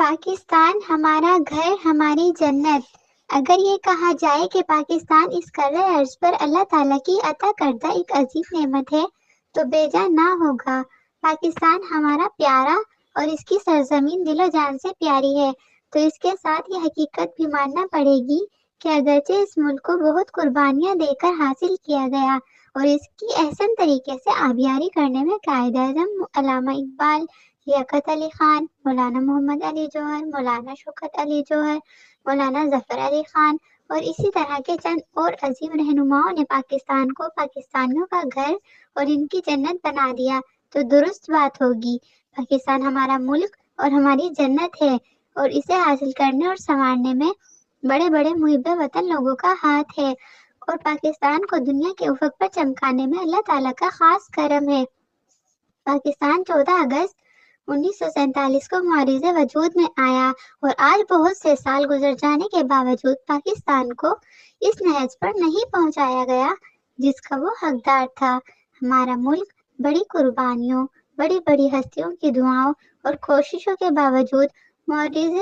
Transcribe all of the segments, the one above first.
پاکستان ہمارا گھر ہماری جنت۔ اگر یہ کہا جائے کہ پاکستان اس کرۂ ارض پر اللہ تعالیٰ کی عطا کردہ ایک عظیم نعمت ہے تو بے جا نہ ہوگا۔ پاکستان ہمارا پیارا اور اس کی سرزمین دل و جان سے پیاری ہے، تو اس کے ساتھ یہ حقیقت بھی ماننا پڑے گی کہ اگرچہ اس ملک کو بہت قربانیاں دے کر حاصل کیا گیا اور اس کی احسن طریقے سے آبیاری کرنے میں قائد اعظم علامہ اقبال، لیاقت علی خان، مولانا محمد علی جوہر، مولانا شوکت علی جوہر، مولانا ظفر علی خان اور اسی طرح کے چند اور عظیم رہنماؤں نے پاکستان کو پاکستانیوں کا گھر اور ان کی جنت بنا دیا تو درست بات ہوگی۔ پاکستان ہمارا ملک اور ہماری جنت ہے اور اسے حاصل کرنے اور سنوارنے میں بڑے بڑے محب وطن لوگوں کا ہاتھ ہے، اور پاکستان کو دنیا کے افق پر چمکانے میں اللہ تعالیٰ کا خاص کرم ہے۔ پاکستان 14 اگست 1947 کو معرض وجود میں آیا اور آج بہت سے سال گزر جانے کے باوجود پاکستان کو اس نہج پر نہیں پہنچایا گیا جس کا وہ حقدار تھا۔ ہمارا ملک بڑی قربانیوں، بڑی بڑی ہستیوں کی دعاؤں اور کوششوں کے باوجود معرض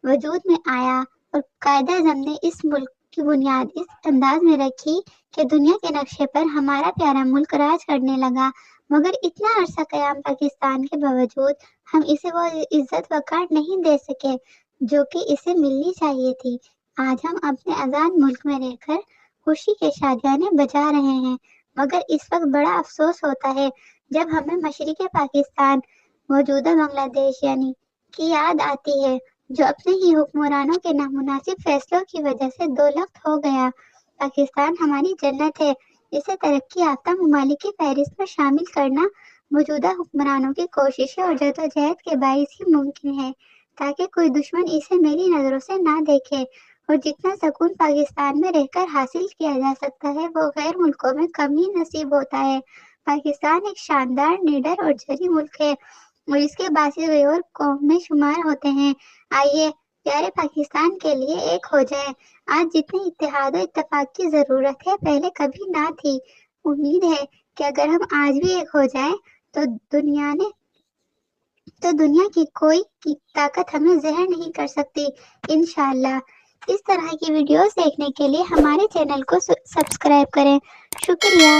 وجود میں آیا، اور قائد اعظم نے اس ملک کی بنیاد اس انداز میں رکھی کہ دنیا کے نقشے پر ہمارا پیارا ملک راج کرنے لگا۔ مگر اتنا عرصہ قیام پاکستان کے باوجود ہم اسے وہ عزت وقار نہیں دے سکے جو کہ اسے ملنی چاہیے تھی۔ آج ہم اپنے آزاد ملک میں رہ کر خوشی کے شادیانے بجا رہے ہیں، مگر اس وقت بڑا افسوس ہوتا ہے جب ہمیں مشرق پاکستان، موجودہ بنگلہ دیش یعنی کی یاد آتی ہے، جو اپنے ہی حکمرانوں کے نامناسب فیصلوں کی وجہ سے دولخت ہو گیا۔ پاکستان ہماری جنت ہے، اسے ترقی یافتہ ممالک کی فہرست میں شامل کرنا موجودہ حکمرانوں کی کوششیں اور جدوجہد کے باعث ہی ممکن ہے، تاکہ کوئی دشمن اسے میری نظروں سے نہ دیکھے، اور جتنا سکون پاکستان میں رہ کر حاصل کیا جا سکتا ہے وہ غیر ملکوں میں کم ہی نصیب ہوتا ہے۔ پاکستان ایک شاندار، نڈر اور جری ملک ہے اور اس کے باعث اور قوم میں شمار ہوتے ہیں۔ آئیے پیارے پاکستان کے لیے ایک ہو جائے۔ آج جتنے اتحاد و اتفاق کی ضرورت ہے پہلے کبھی نہ تھی۔ امید ہے کہ اگر ہم آج بھی ایک ہو جائیں تو دنیا کی کوئی طاقت ہمیں زہر نہیں کر سکتی، انشاءاللہ۔ اس طرح کی ویڈیوز دیکھنے کے لیے ہمارے چینل کو سبسکرائب کریں۔ شکریہ۔